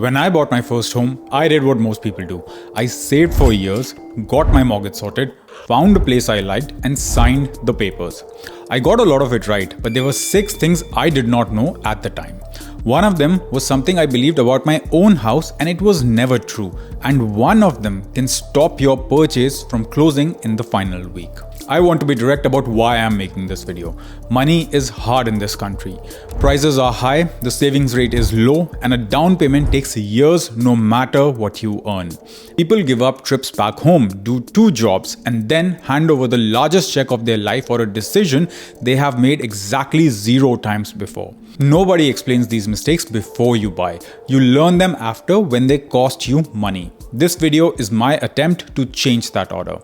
When I bought my first home, I did what most people do. I saved for years, got my mortgage sorted, found a place I liked, and signed the papers. I got a lot of it right, but there were 6 things I did not know at the time. One of them was something I believed about my own house, and it was never true. And one of them can stop your purchase from closing in the final week. I want to be direct about why I am making this video. Money is hard in this country. Prices are high, the savings rate is low, and a down payment takes years no matter what you earn. People give up trips back home, do 2 jobs, and then hand over the largest check of their life for a decision they have made exactly 0 times before. Nobody explains these mistakes before you buy. You learn them after when they cost you money. This video is my attempt to change that order.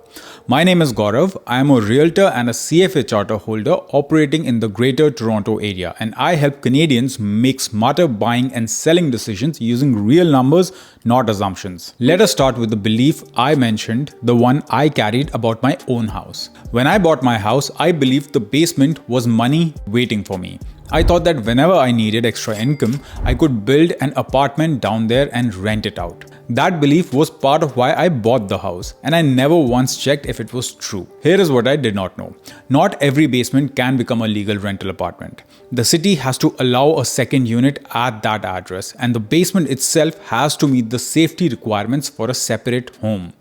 My name is Gaurav. I am a realtor and a CFA charter holder operating in the Greater Toronto area, and I help Canadians make smarter buying and selling decisions using real numbers, not assumptions. Let us start with the belief I mentioned, the one I carried about my own house. When I bought my house, I believed the basement was money waiting for me. I thought that whenever I needed extra income, I could build an apartment down there and rent it out. That belief was part of why I bought the house, and I never once checked if it was true. Here is what I did not know. Not every basement can become a legal rental apartment. The city has to allow a second unit at that address, and the basement itself has to meet the safety requirements for a separate home.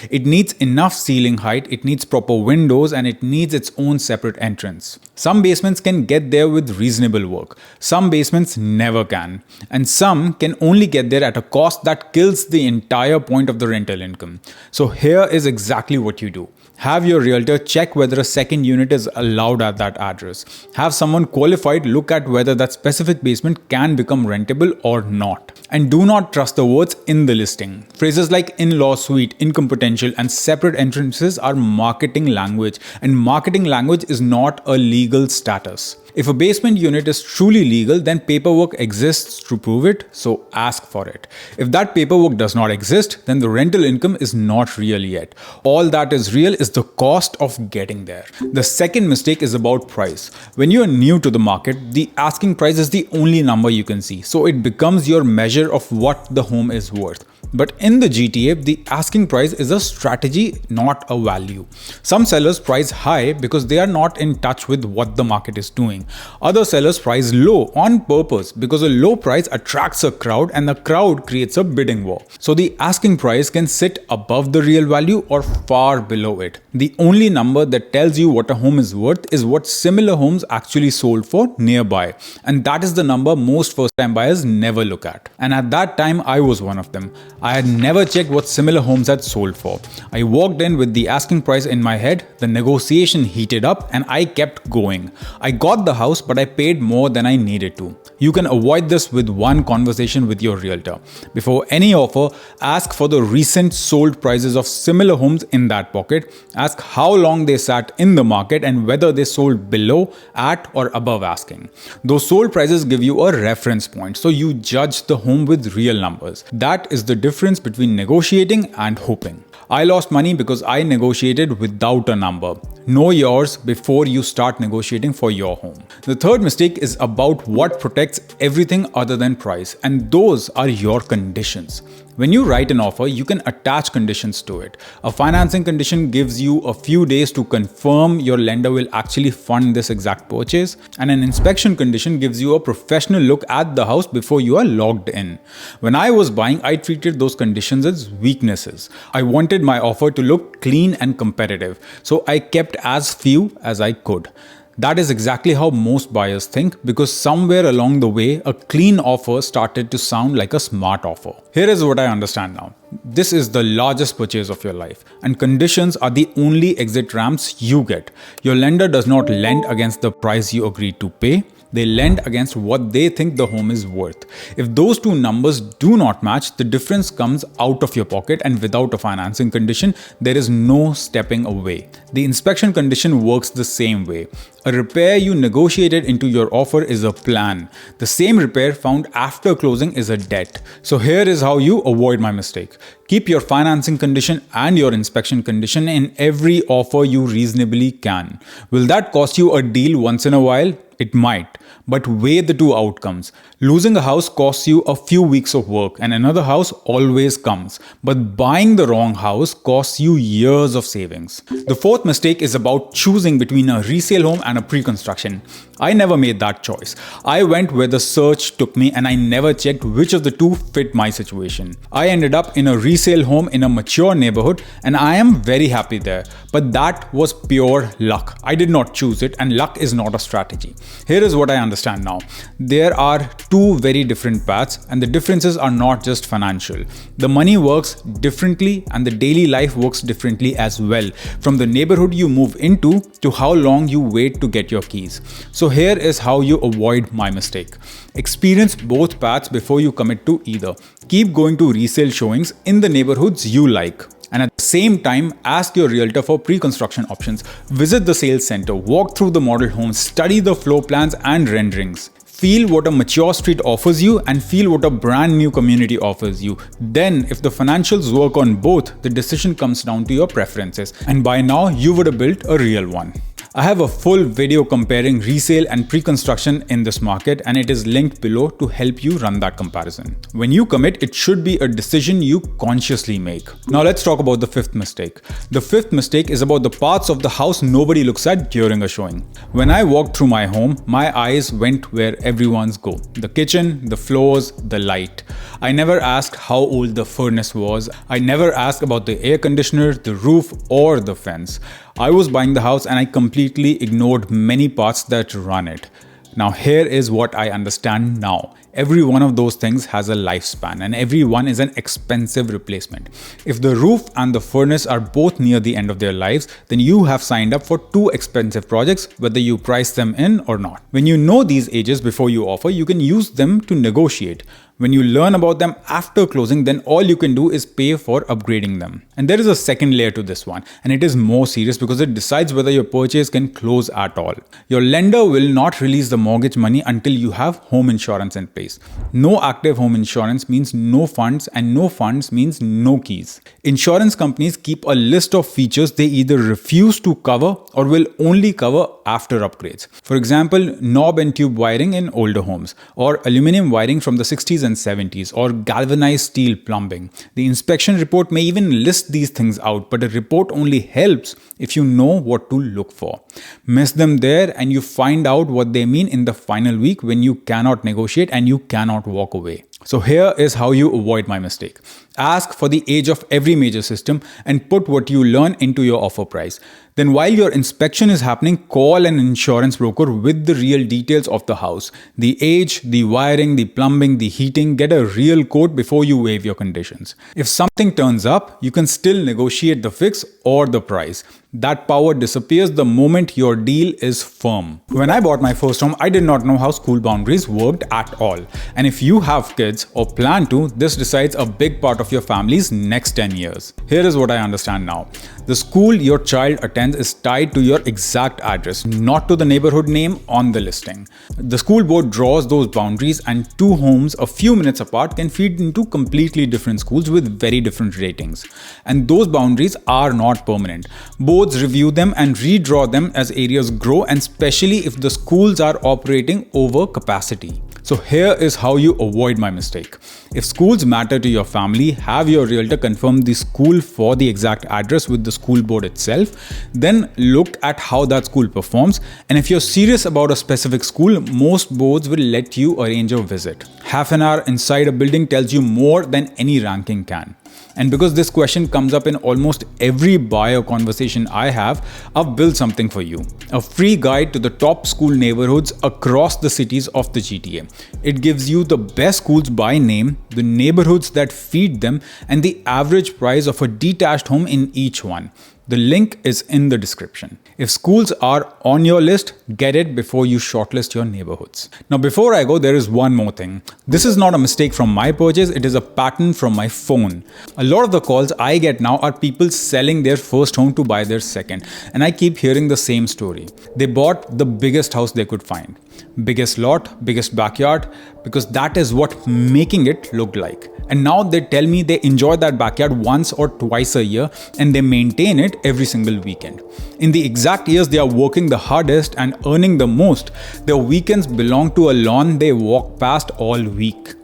It needs enough ceiling height, it needs proper windows, and it needs its own separate entrance. Some basements can get there with reasonable work. Some basements never can. And some can only get there at a cost that kills the entire point of the rental income. So here is exactly what you do. Have your realtor check whether a second unit is allowed at that address. Have someone qualified look at whether that specific basement can become rentable or not. And do not trust the words in the listing. Phrases like in-law suite, income potential, and separate entrances are marketing language, and marketing language is not a legal status. If a basement unit is truly legal, then paperwork exists to prove it, so ask for it. If that paperwork does not exist, then the rental income is not real yet. All that is real is the cost of getting there. The second mistake is about price. When you are new to the market, the asking price is the only number you can see, so it becomes your measure of what the home is worth. But in the GTA, the asking price is a strategy, not a value. Some sellers price high because they are not in touch with what the market is doing. Other sellers price low on purpose because a low price attracts a crowd and the crowd creates a bidding war. So the asking price can sit above the real value or far below it. The only number that tells you what a home is worth is what similar homes actually sold for nearby. And that is the number most first-time buyers never look at. And at that time, I was one of them. I had never checked what similar homes had sold for. I walked in with the asking price in my head, the negotiation heated up, and I kept going. I got the house, but I paid more than I needed to. You can avoid this with one conversation with your realtor. Before any offer, ask for the recent sold prices of similar homes in that pocket. Ask how long they sat in the market and whether they sold below, at, or above asking. Those sold prices give you a reference point, so you judge the home with real numbers. That is the difference between negotiating and hoping. I lost money because I negotiated without a number. Know yours before you start negotiating for your home. The third mistake is about what protects everything other than price, and those are your conditions. When you write an offer, you can attach conditions to it. A financing condition gives you a few days to confirm your lender will actually fund this exact purchase, and an inspection condition gives you a professional look at the house before you are logged in. When I was buying, I treated those conditions as weaknesses. I wanted my offer to look clean and competitive, so I kept as few as I could. That is exactly how most buyers think, because somewhere along the way, a clean offer started to sound like a smart offer. Here is what I understand now. This is the largest purchase of your life, and conditions are the only exit ramps you get. Your lender does not lend against the price you agreed to pay. They lend against what they think the home is worth. If those two numbers do not match, the difference comes out of your pocket, and without a financing condition, there is no stepping away. The inspection condition works the same way. A repair you negotiated into your offer is a plan. The same repair found after closing is a debt. So here is how you avoid my mistake. Keep your financing condition and your inspection condition in every offer you reasonably can. Will that cost you a deal once in a while? It might, but weigh the two outcomes. Losing a house costs you a few weeks of work and another house always comes. But buying the wrong house costs you years of savings. The fourth mistake is about choosing between a resale home and a pre-construction. I never made that choice. I went where the search took me and I never checked which of the two fit my situation. I ended up in a resale home in a mature neighborhood and I am very happy there. But that was pure luck. I did not choose it and luck is not a strategy. Here is what I understand now. There are two very different paths and the differences are not just financial. The money works differently and the daily life works differently as well. From the neighborhood you move into to how long you wait to get your keys. So here is how you avoid my mistake. Experience both paths before you commit to either. Keep going to resale showings in the neighborhoods you like. And at the same time, ask your realtor for pre-construction options. Visit the sales center, walk through the model homes, study the floor plans and renderings. Feel what a mature street offers you and feel what a brand new community offers you. Then, if the financials work on both, the decision comes down to your preferences. And by now, you would have built a real one. I have a full video comparing resale and pre-construction in this market and it is linked below to help you run that comparison. When you commit, it should be a decision you consciously make. Now let's talk about the fifth mistake. The fifth mistake is about the parts of the house nobody looks at during a showing. When I walked through my home, my eyes went where everyone's go. The kitchen, the floors, the light. I never asked how old the furnace was. I never asked about the air conditioner, the roof, or the fence. I was buying the house and I completely ignored many parts that run it. Now here is what I understand now. Every one of those things has a lifespan and every one is an expensive replacement. If the roof and the furnace are both near the end of their lives, then you have signed up for two expensive projects, whether you price them in or not. When you know these ages before you offer, you can use them to negotiate. When you learn about them after closing, then all you can do is pay for upgrading them. And there is a second layer to this one, and it is more serious because it decides whether your purchase can close at all. Your lender will not release the mortgage money until you have home insurance in place. No active home insurance means no funds, and no funds means no keys. Insurance companies keep a list of features they either refuse to cover or will only cover after upgrades. For example, knob and tube wiring in older homes, or aluminum wiring from the 60s and 70s, or galvanized steel plumbing. The inspection report may even list these things out, but a report only helps if you know what to look for. Miss them there and you find out what they mean in the final week when you cannot negotiate and you cannot walk away. So here is how you avoid my mistake. Ask for the age of every major system and put what you learn into your offer price. Then while your inspection is happening, call an insurance broker with the real details of the house. The age, the wiring, the plumbing, the heating. Get a real quote before you waive your conditions. If something turns up, you can still negotiate the fix or the price. That power disappears the moment your deal is firm. When I bought my first home, I did not know how school boundaries worked at all. And if you have kids or plan to, this decides a big part of your family's next 10 years. Here is what I understand now. The school your child attends is tied to your exact address, not to the neighborhood name on the listing. The school board draws those boundaries and two homes a few minutes apart can feed into completely different schools with very different ratings. And those boundaries are not permanent. Boards review them and redraw them as areas grow, and especially if the schools are operating over capacity. So here is how you avoid my mistake. If schools matter to your family, have your realtor confirm the school for the exact address with the school board itself. Then look at how that school performs. And if you're serious about a specific school, most boards will let you arrange a visit. Half an hour inside a building tells you more than any ranking can. And because this question comes up in almost every buyer conversation I have, I've built something for you. A free guide to the top school neighborhoods across the cities of the GTA. It gives you the best schools by name, the neighborhoods that feed them, and the average price of a detached home in each one. The link is in the description. If schools are on your list, get it before you shortlist your neighborhoods. Now, before I go, there is one more thing. This is not a mistake from my purchase, it is a pattern from my phone. A lot of the calls I get now are people selling their first home to buy their second, and I keep hearing the same story. They bought the biggest house they could find. Biggest lot, biggest backyard, because that is what making it looked like. And now they tell me they enjoy that backyard once or twice a year and they maintain it every single weekend. In the exact years they are working the hardest and earning the most, their weekends belong to a lawn they walk past all week.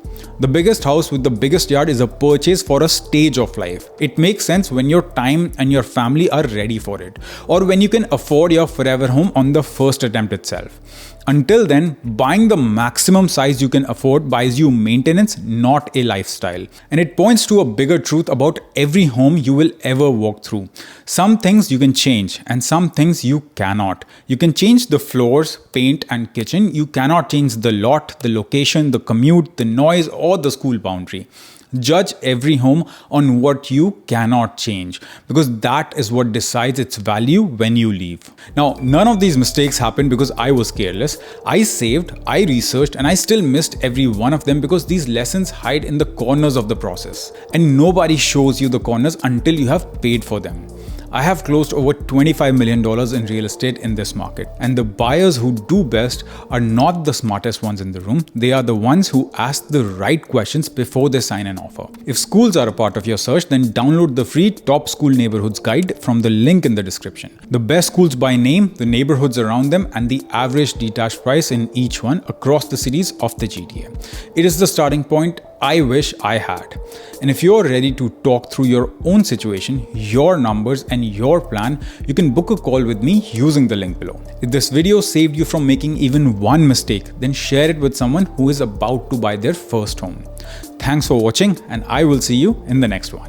The biggest house with the biggest yard is a purchase for a stage of life. It makes sense when your time and your family are ready for it, or when you can afford your forever home on the first attempt itself. Until then, buying the maximum size you can afford buys you maintenance, not a lifestyle. And it points to a bigger truth about every home you will ever walk through. Some things you can change and some things you cannot. You can change the floors, paint and kitchen. You cannot change the lot, the location, the commute, the noise or the school boundary. Judge every home on what you cannot change, because that is what decides its value when you leave. Now, none of these mistakes happened because I was careless. I saved, I researched, and I still missed every one of them because these lessons hide in the corners of the process. And nobody shows you the corners until you have paid for them. I have closed over $25 million in real estate in this market, and the buyers who do best are not the smartest ones in the room. They are the ones who ask the right questions before they sign an offer. If schools are a part of your search, then download the free Top School Neighborhoods guide from the link in the description. The best schools by name, the neighborhoods around them, and the average detached price in each one across the cities of the GTA. It is the starting point I wish I had. And if you're ready to talk through your own situation, your numbers and your plan, you can book a call with me using the link below. If this video saved you from making even one mistake, then share it with someone who is about to buy their first home. Thanks for watching, and I will see you in the next one.